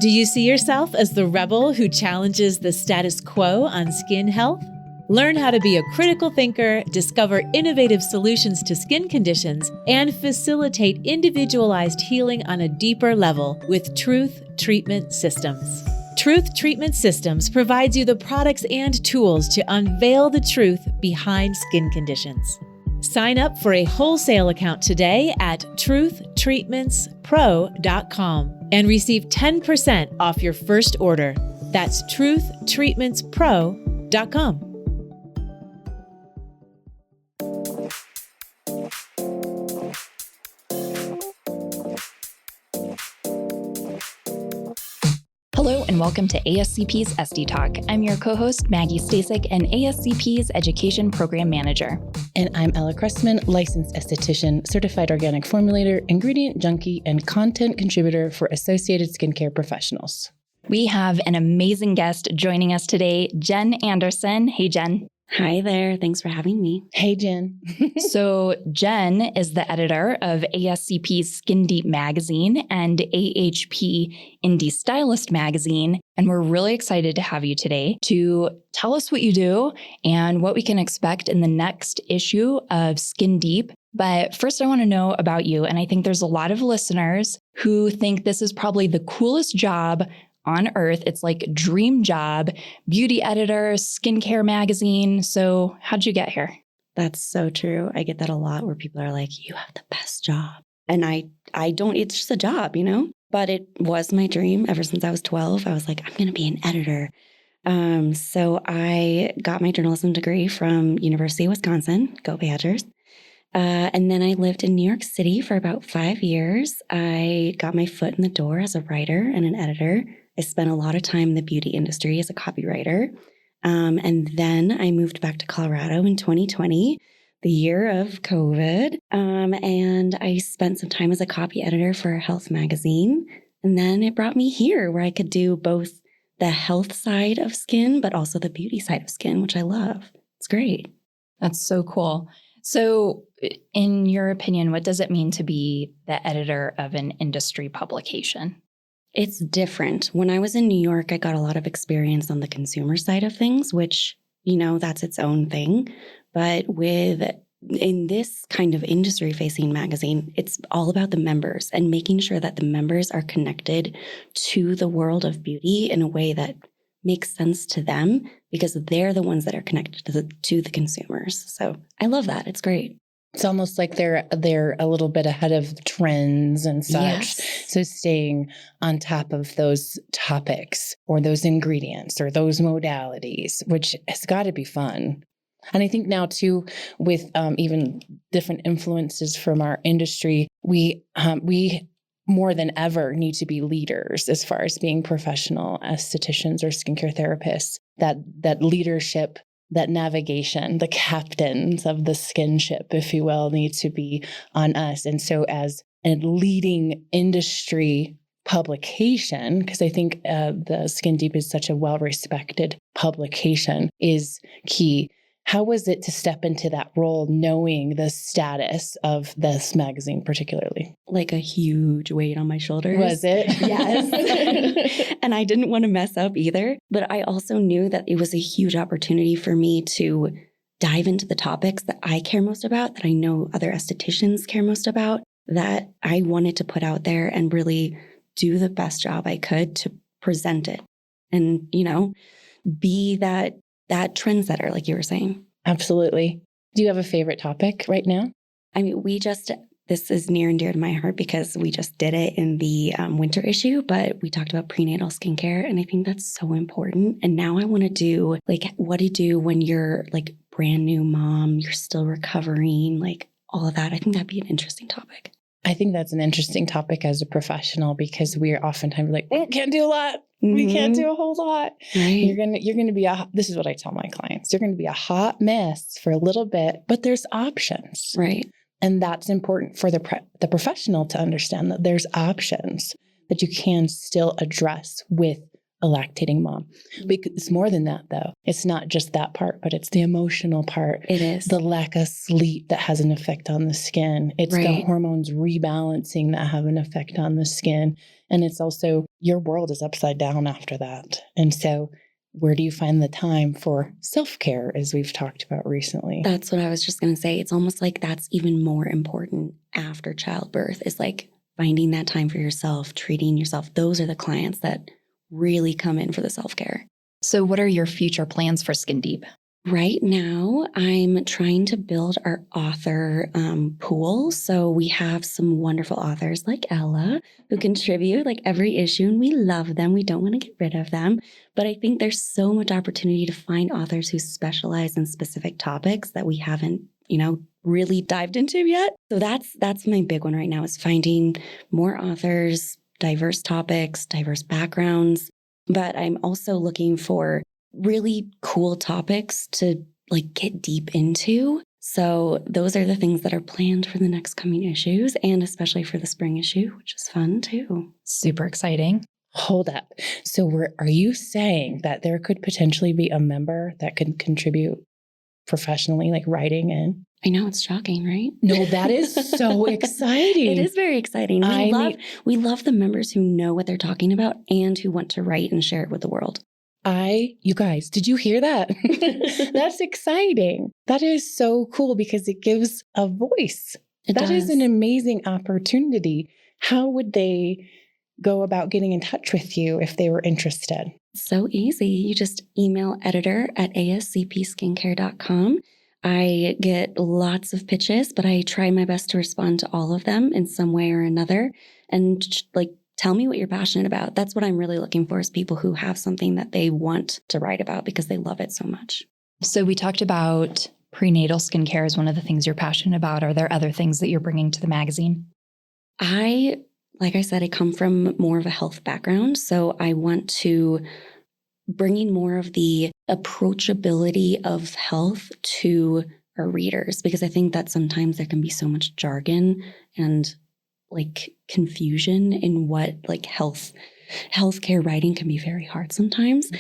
Do you see yourself as the rebel who challenges the status quo on skin health? Learn how to be a critical thinker, discover innovative solutions to skin conditions, and facilitate individualized healing on a deeper level with Truth Treatment Systems. Truth Treatment Systems provides you the products and tools to unveil the truth behind skin conditions. Sign up for a wholesale account today at truthtreatmentspro.com and receive 10% off your first order. That's truthtreatmentspro.com. Hello and welcome to ASCP's Esty Talk. I'm your co-host, Maggie Staszcuk, and ASCP's Education Program Manager. And I'm Ella Cressman, licensed esthetician, certified organic formulator, ingredient junkie, and content contributor for Associated Skincare Professionals. We have an amazing guest joining us today, Jen Anderson. Hey, Jen. Hi there. Thanks for having me. Hey, Jen. So Jen is the editor of ASCP Skin Deep magazine and HHP Indie Stylist magazine. And we're really excited to have you today to tell us what you do and what we can expect in the next issue of Skin Deep. But first, I want to know about you. And I think there's a lot of listeners who think this is probably the coolest job on earth. It's like dream job, beauty editor, skincare magazine. So how'd you get here? That's so true. I get that a lot where people are like, you have the best job. And I don't, it's just a job, you know, but it was my dream ever since I was 12. I was like, I'm going to be an editor. So I got my journalism degree from University of Wisconsin, go Badgers. And then I lived in New York City for about 5 years. I got my foot in the door as a writer and an editor. I spent a lot of time in the beauty industry as a copywriter. And then I moved back to Colorado in 2020, the year of COVID. And I spent some time as a copy editor for a health magazine. And then it brought me here where I could do both the health side of skin, but also the beauty side of skin, which I love. It's great. That's so cool. So in your opinion, what does it mean to be the editor of an industry publication? It's different. When I was in New York, I got a lot of experience on the consumer side of things, which, you know, that's its own thing. But in this kind of industry-facing magazine, it's all about the members and making sure that the members are connected to the world of beauty in a way that makes sense to them because they're the ones that are connected to the consumers. So I love that. It's great. It's almost like they're a little bit ahead of trends and such. Yes. So staying on top of those topics or those ingredients or those modalities, which has got to be fun. And I think now too, with even different influences from our industry, we more than ever need to be leaders as far as being professional estheticians or skincare therapists. That leadership, that navigation, the captains of the skinship, if you will, need to be on us. And so as a leading industry publication, because I think the Skin Deep is such a well-respected publication, is key. How was it to step into that role knowing the status of this magazine particularly? Like a huge weight on my shoulders. Was it? Yes. And I didn't want to mess up either. But I also knew that it was a huge opportunity for me to dive into the topics that I care most about, that I know other estheticians care most about, that I wanted to put out there and really do the best job I could to present it and, you know, be that trendsetter, like you were saying. Absolutely. Do you have a favorite topic right now? I mean, this is near and dear to my heart because we just did it in the winter issue, but we talked about prenatal skincare. And I think that's so important. And now I want to do like what to do when you're like brand new mom, you're still recovering, like all of that. I think that'd be an interesting topic. I think that's an interesting topic as a professional because we are oftentimes like, can't do a lot. Mm-hmm. We can't do a whole lot. Right. You're gonna be this is what I tell my clients. You're gonna be a hot mess for a little bit, but there's options. Right. And that's important for the professional to understand that there's options that you can still address with a lactating mom. Because it's more than that, though. It's not just that part, but it's the emotional part. It is. The lack of sleep that has an effect on the skin. It's the hormones rebalancing that have an effect on the skin. And it's also, your world is upside down after that. And so where do you find the time for self-care, as we've talked about recently? That's what I was just going to say. It's almost like that's even more important after childbirth, is like finding that time for yourself, treating yourself. Those are the clients that really come in for the self-care. So what are your future plans for Skin Deep? Right now, I'm trying to build our author pool. So we have some wonderful authors like Ella who contribute like every issue, and we love them. We don't want to get rid of them. But I think there's so much opportunity to find authors who specialize in specific topics that we haven't, really dived into yet. So that's my big one right now, is finding more authors, diverse topics, diverse backgrounds. But I'm also looking for really cool topics to like get deep into. So those are the things that are planned for the next coming issues, and especially for the spring issue, which is fun too. Super exciting. Hold up. So are you saying that there could potentially be a member that could contribute professionally, like writing in? I know, it's shocking, right? No, that is so exciting. It is very exciting. We love the members who know what they're talking about and who want to write and share it with the world. You guys, did you hear that? That's exciting. That is so cool because it gives a voice. That is an amazing opportunity. How would they go about getting in touch with you if they were interested? So easy. You just email editor@ascpskincare.com. I get lots of pitches, but I try my best to respond to all of them in some way or another. And tell me what you're passionate about. That's what I'm really looking for, is people who have something that they want to write about because they love it so much. So we talked about prenatal skincare as one of the things you're passionate about. Are there other things that you're bringing to the magazine? Like I said, I come from more of a health background. So I want to bringing more of the approachability of health to our readers, because I think that sometimes there can be so much jargon and confusion in what healthcare writing can be very hard sometimes.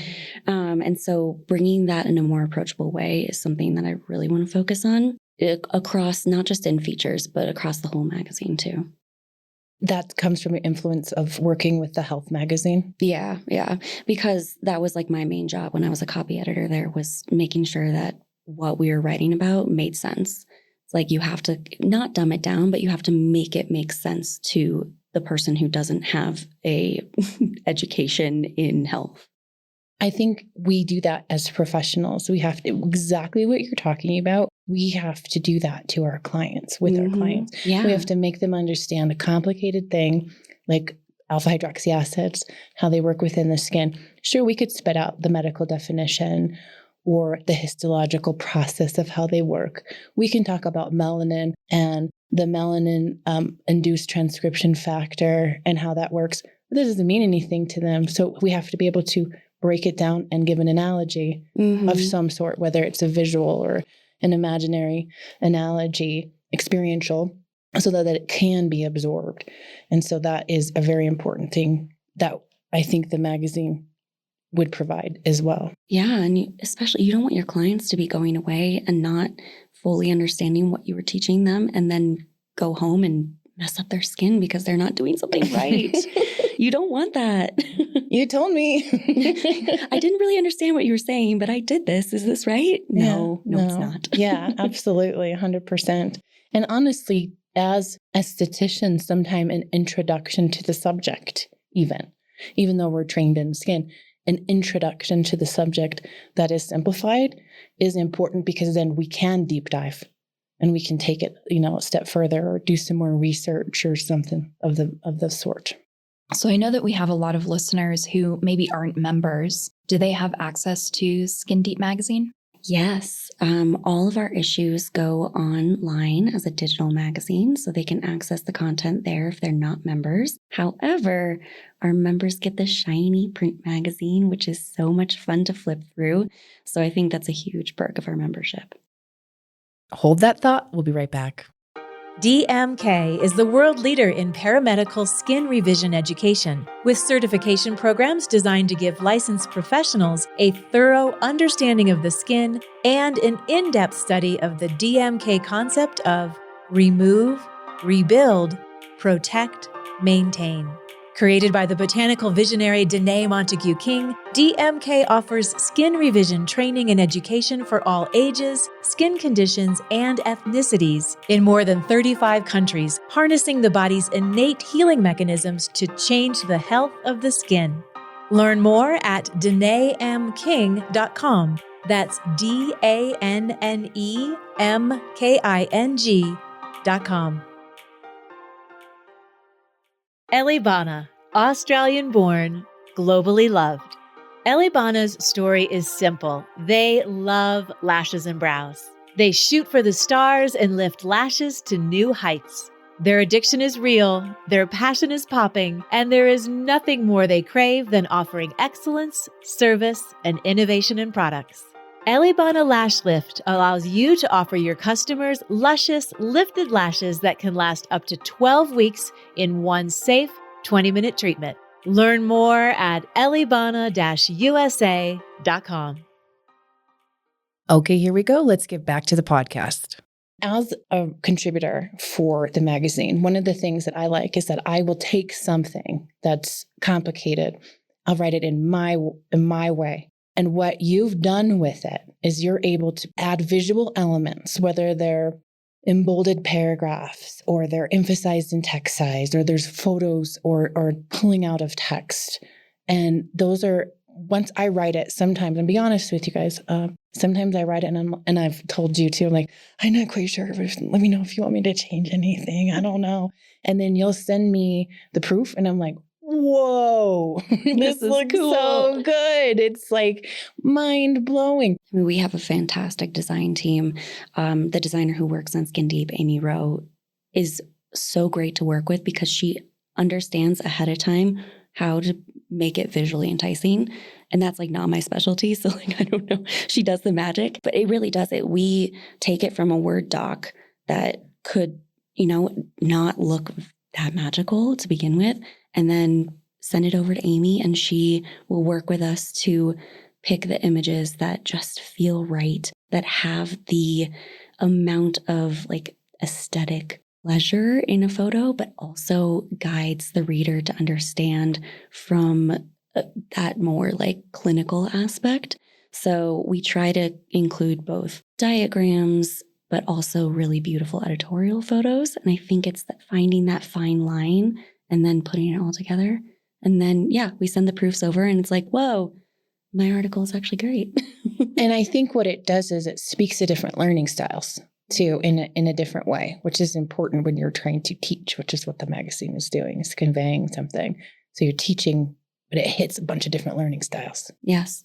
And so bringing that in a more approachable way is something that I really want to focus on across, not just in features, but across the whole magazine too. That comes from your influence of working with the health magazine? Yeah. Because that was my main job when I was a copy editor there, was making sure that what we were writing about made sense. It's you have to not dumb it down, but you have to make it make sense to the person who doesn't have a education in health. I think we do that as professionals. We have to, exactly what you're talking about. We have to do that to our clients, with our clients. Yeah. We have to make them understand a complicated thing like alpha hydroxy acids, how they work within the skin. Sure, we could spit out the medical definition or the histological process of how they work. We can talk about melanin and the melanin induced transcription factor and how that works. But that doesn't mean anything to them. So we have to be able to break it down and give an analogy of some sort, whether it's a visual or an imaginary analogy, experiential, so that it can be absorbed. And so that is a very important thing that I think the magazine would provide as well. Yeah. And especially, you don't want your clients to be going away and not fully understanding what you were teaching them and then go home and mess up their skin because they're not doing something right. You don't want that. You told me. I didn't really understand what you were saying, but I did this. Is this right? No, it's not. Yeah, absolutely. 100%. And honestly, as estheticians, sometimes an introduction to the subject, even though we're trained in skin, an introduction to the subject that is simplified is important, because then we can deep dive and we can take it, a step further or do some more research or something of the sort. So I know that we have a lot of listeners who maybe aren't members. Do they have access to Skin Deep magazine? Yes. All of our issues go online as a digital magazine, so they can access the content there if they're not members. However, our members get the shiny print magazine, which is so much fun to flip through. So I think that's a huge perk of our membership. Hold that thought. We'll be right back. DMK is the world leader in paramedical skin revision education, with certification programs designed to give licensed professionals a thorough understanding of the skin and an in-depth study of the DMK concept of remove, rebuild, protect, maintain. Created by the botanical visionary Danae Montague King, DMK offers skin revision training and education for all ages, skin conditions, and ethnicities in more than 35 countries, harnessing the body's innate healing mechanisms to change the health of the skin. Learn more at DanaeMKing.com. That's DANNEMKING.com. Elibana, Australian-born, globally loved. Elibana's story is simple. They love lashes and brows. They shoot for the stars and lift lashes to new heights. Their addiction is real, their passion is popping, and there is nothing more they crave than offering excellence, service, and innovation in products. Elibana Lash Lift allows you to offer your customers luscious, lifted lashes that can last up to 12 weeks in one safe 20-minute treatment. Learn more at elibana-usa.com. Okay, here we go. Let's get back to the podcast. As a contributor for the magazine, one of the things that I like is that I will take something that's complicated. I'll write it in my way. And what you've done with it is you're able to add visual elements, whether they're embolded paragraphs or they're emphasized in text size or there's photos or pulling out of text. And those are, once I write it, sometimes, and be honest with you guys, sometimes I write it and I've told you too, I'm like, I'm not quite sure, but let me know if you want me to change anything. I don't know. And then you'll send me the proof and I'm like, whoa, this looks cool. so good. It's like mind blowing. I mean, we have a fantastic design team. The designer who works on Skin Deep, Amy Rowe, is so great to work with because she understands ahead of time how to make it visually enticing. And that's like not my specialty. So like, I don't know, she does the magic, but it really does it. We take it from a Word doc that could, not look that magical to begin with, and then send it over to Amy, and she will work with us to pick the images that just feel right, that have the amount of like aesthetic pleasure in a photo, but also guides the reader to understand from that more like clinical aspect. So we try to include both diagrams, but also really beautiful editorial photos. And I think it's that finding that fine line and then putting it all together. And then, we send the proofs over and it's like, whoa, my article is actually great. And I think what it does is it speaks to different learning styles too, in a different way, which is important when you're trying to teach, which is what the magazine is doing, is conveying something. So you're teaching, but it hits a bunch of different learning styles. Yes.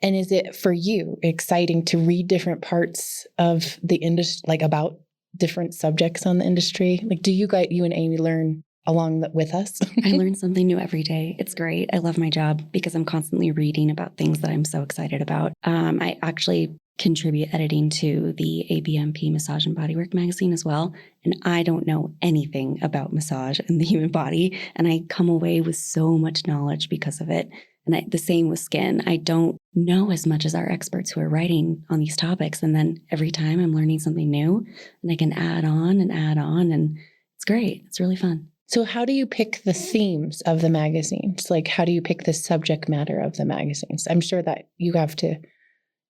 And is it for you exciting to read different parts of the industry, like about different subjects on the industry? Like, do you and Amy learn along with us? I learn something new every day. It's great. I love my job because I'm constantly reading about things that I'm so excited about. I actually contribute editing to the ABMP Massage and Bodywork magazine as well. And I don't know anything about massage and the human body. And I come away with so much knowledge because of it. And the same with skin. I don't know as much as our experts who are writing on these topics. And then every time I'm learning something new and I can add on. And it's great. It's really fun. So how do you pick the themes of the magazines? Like, how do you pick the subject matter of the magazines? I'm sure that you have to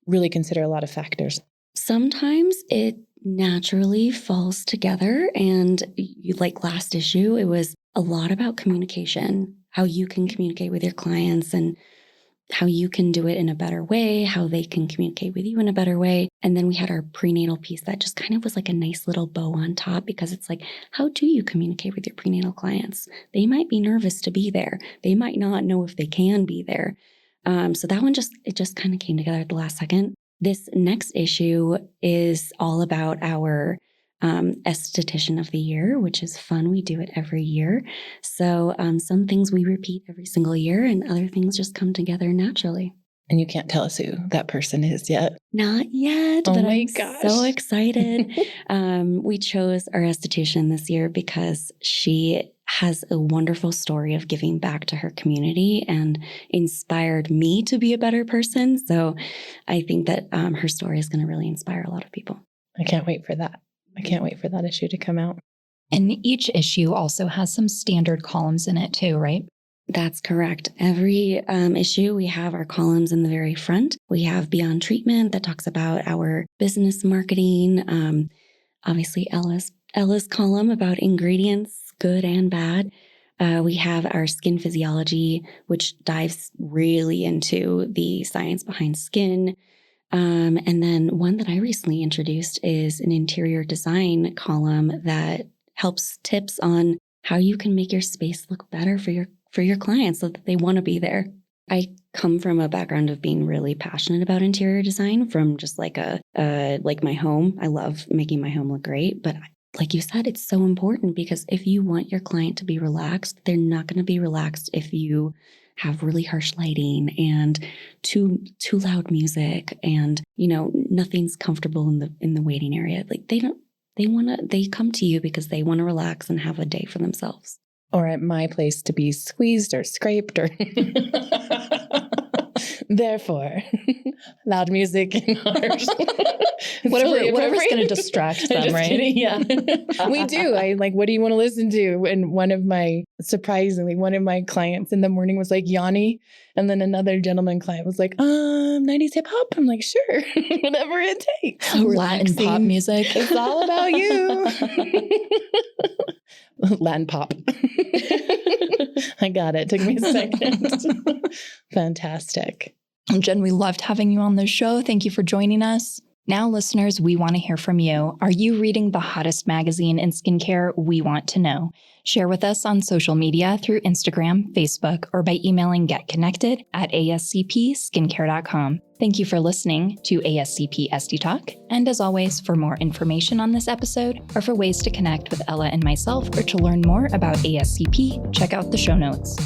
really consider a lot of factors. Sometimes it naturally falls together. And like last issue, it was a lot about communication, how you can communicate with your clients and how you can do it in a better way, how they can communicate with you in a better way. And then we had our prenatal piece that just kind of was like a nice little bow on top, because it's like, how do you communicate with your prenatal clients? They might be nervous to be there. They might not know if they can be there. So that one just kind of came together at the last second. This next issue is all about our esthetician of the year, which is fun. We do it every year. So some things we repeat every single year and other things just come together naturally. And you can't tell us who that person is yet. Not yet, Oh but my I'm gosh. so excited. We chose our esthetician this year because she has a wonderful story of giving back to her community and inspired me to be a better person. So I think that her story is going to really inspire a lot of people. I can't wait for that. I can't wait for that issue to come out. And each issue also has some standard columns in it too, right? That's correct. Every issue, we have our columns in the very front. We have Beyond Treatment that talks about our business marketing. Obviously, Ella's column about ingredients, good and bad. We have our skin physiology, which dives really into the science behind skin. And then one that I recently introduced is an interior design column that helps tips on how you can make your space look better for your clients so that they want to be there. I come from a background of being really passionate about interior design from just like like my home. I love making my home look great, but like you said, it's so important because if you want your client to be relaxed, they're not going to be relaxed if you have really harsh lighting and too loud music and, nothing's comfortable in the waiting area. Like they come to you because they want to relax and have a day for themselves. Or at my place to be squeezed or scraped or therefore loud music and harsh. Whatever's going to distract them, right? Kidding, yeah. We do. I like, what do you want to listen to? And surprisingly, one of my clients in the morning was like Yanni. And then another gentleman client was like, 90s hip hop. I'm like, sure, whatever it takes. Latin pop music. It's all about you. Latin pop. I got it. Took me a second. Fantastic. Jen, we loved having you on the show. Thank you for joining us. Now, listeners, we want to hear from you. Are you reading the hottest magazine in skincare? We want to know. Share with us on social media through Instagram, Facebook, or by emailing getconnected@ascpskincare.com. Thank you for listening to ASCP Esty Talk. And as always, for more information on this episode, or for ways to connect with Ella and myself, or to learn more about ASCP, check out the show notes.